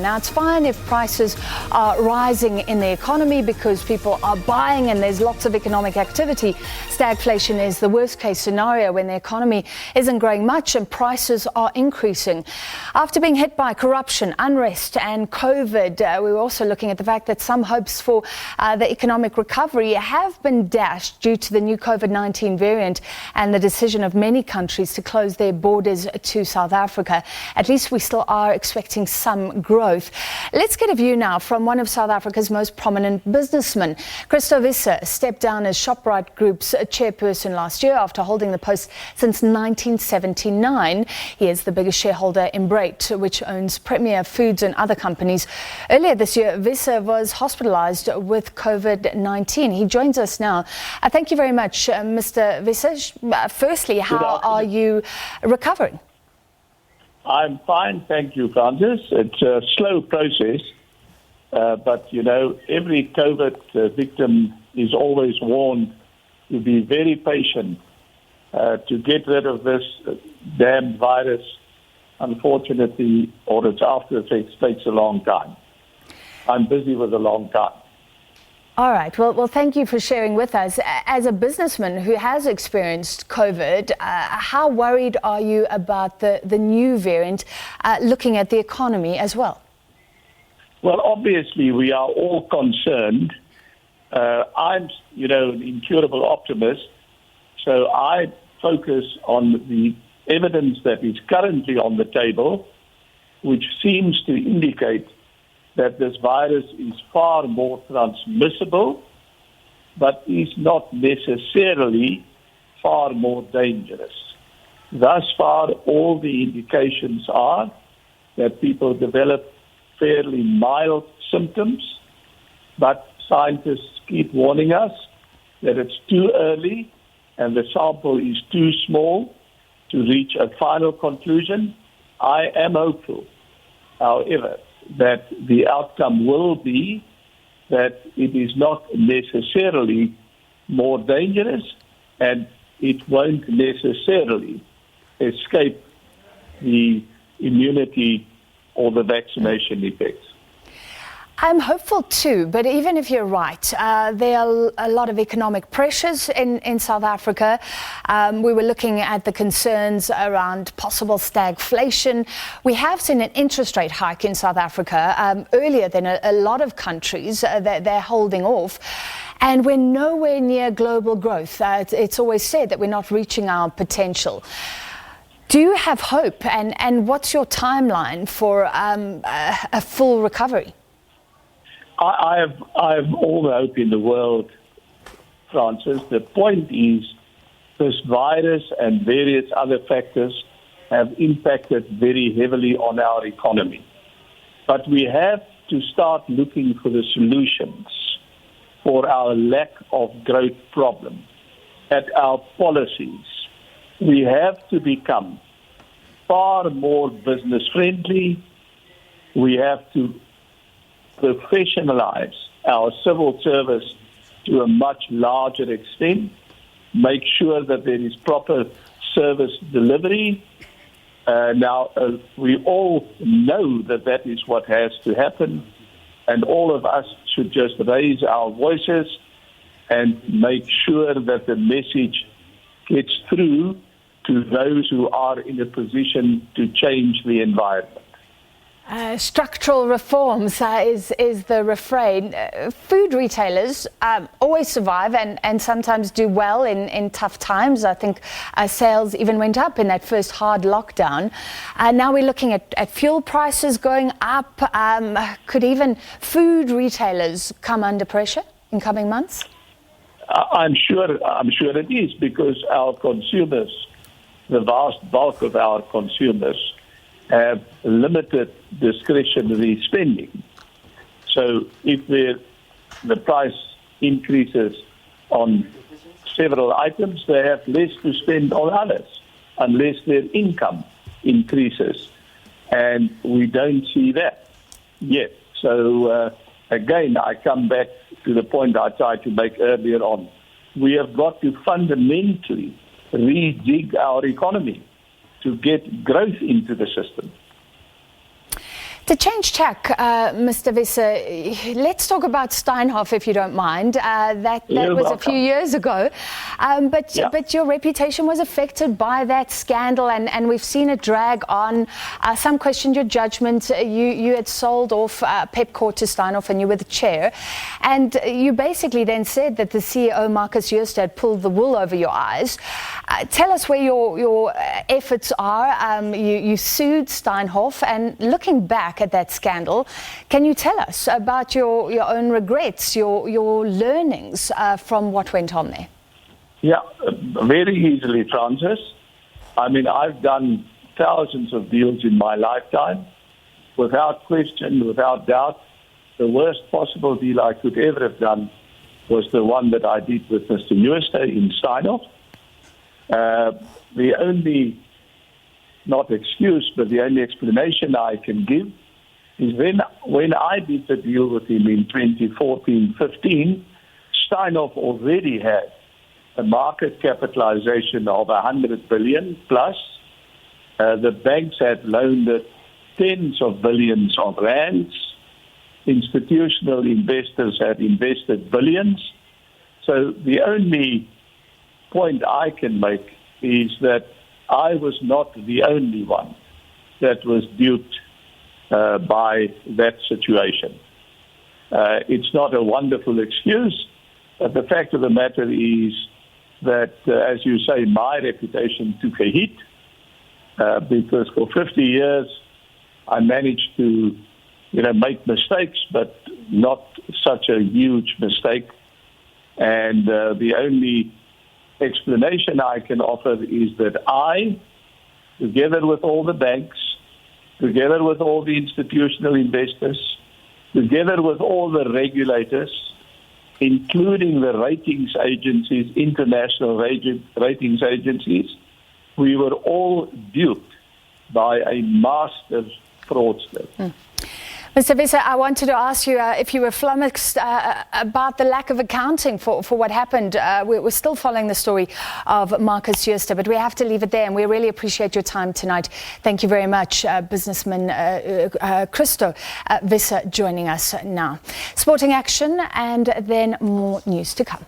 Now, it's fine if prices are rising in the economy because people are buying and there's lots of economic activity. Stagflation is the worst case scenario when the economy isn't growing much and prices are increasing. After being hit by corruption, unrest and COVID, we were also looking at the fact that some hopes for the economic recovery have been dashed due to the new COVID-19 variant and the decision of many countries to close their borders to South Africa. At least we still are expecting some growth. Let's get a view now from one of South Africa's most prominent businessmen. Christo Wiese stepped down as Shoprite Group's chairperson last year after holding the post since 1979. He is the biggest shareholder in Brait, which owns Premier Foods and other companies. Earlier this year, Wiese was hospitalised with COVID-19. He joins us now. Thank you very much, Mr. Wiese. Firstly, how are you recovering? I'm fine, thank you, Francis. It's a slow process, but, you know, every COVID victim is always warned to be very patient to get rid of this damn virus. Unfortunately, or its after effects takes a long time. I'm busy with a long time. All right. Well, thank you for sharing with us. As a businessman who has experienced COVID, how worried are you about the new variant, looking at the economy as well? Well, obviously, we are all concerned. I'm, an incurable optimist, so I focus on the evidence that is currently on the table, which seems to indicate that this virus is far more transmissible, but is not necessarily far more dangerous. Thus far, all the indications are that people develop fairly mild symptoms, but scientists keep warning us that it's too early and the sample is too small to reach a final conclusion. I am hopeful, however, that the outcome will be that it is not necessarily more dangerous and it won't necessarily escape the immunity or the vaccination effects. I'm hopeful too, but even if you're right, there are a lot of economic pressures in South Africa. We were looking at the concerns around possible stagflation. We have seen an interest rate hike in South Africa earlier than a lot of countries. They're holding off. And we're nowhere near global growth. It's always said that we're not reaching our potential. Do you have hope? And what's your timeline for a full recovery? I have all the hope in the world, Francis. The point is this virus and various other factors have impacted very heavily on our economy. But we have to start looking for the solutions for our lack of growth problem at our policies. We have to become far more business friendly. We have to professionalize our civil service to a much larger extent, make sure that there is proper service delivery. We all know that is what has to happen, and all of us should just raise our voices and make sure that the message gets through to those who are in a position to change the environment. Structural reforms is the refrain. Food retailers always survive and sometimes do well in tough times. I think sales even went up in that first hard lockdown. Now we're looking at fuel prices going up. Could even food retailers come under pressure in coming months? I'm sure it is, because our consumers, the vast bulk of our consumers, have limited discretionary spending. So if the price increases on several items, they have less to spend on others unless their income increases. And we don't see that yet. So again, I come back to the point I tried to make earlier on. We have got to fundamentally rejig our economy to get growth into the system. To change tack, Mr. Wiese, let's talk about Steinhoff, if you don't mind. That was a few years ago, but your reputation was affected by that scandal, and we've seen it drag on. Some questioned your judgment. You had sold off Pepkor to Steinhoff, and you were the chair, and you basically then said that the CEO, Marcus Jooste, had pulled the wool over your eyes. Tell us where your efforts are. You sued Steinhoff, and looking back at that scandal, can you tell us about your own regrets, your learnings from what went on there? Yeah, very easily, Francis. I mean, I've done thousands of deals in my lifetime. Without question, without doubt, the worst possible deal I could ever have done was the one that I did with Mr. Jooste in Steinhoff. The only, not excuse, but the only explanation I can give is when I did the deal with him in 2014-15, Steinhoff already had a market capitalization of 100 billion plus. The banks had loaned it tens of billions of rands. Institutional investors had invested billions. So the only point I can make is that I was not the only one that was duped by that situation. It's not a wonderful excuse, but the fact of the matter is that, as you say, my reputation took a hit because for 50 years I managed to, make mistakes, but not such a huge mistake. And the only explanation I can offer is that I, together with all the banks, together with all the institutional investors, together with all the regulators, including the ratings agencies, international ratings agencies, we were all duped by a master fraudster. Mr. Wiese, I wanted to ask you if you were flummoxed about the lack of accounting for what happened. We're still following the story of Marcus Jooste, but we have to leave it there, and we really appreciate your time tonight. Thank you very much, businessman Christo Wiese joining us now. Sporting action and then more news to come.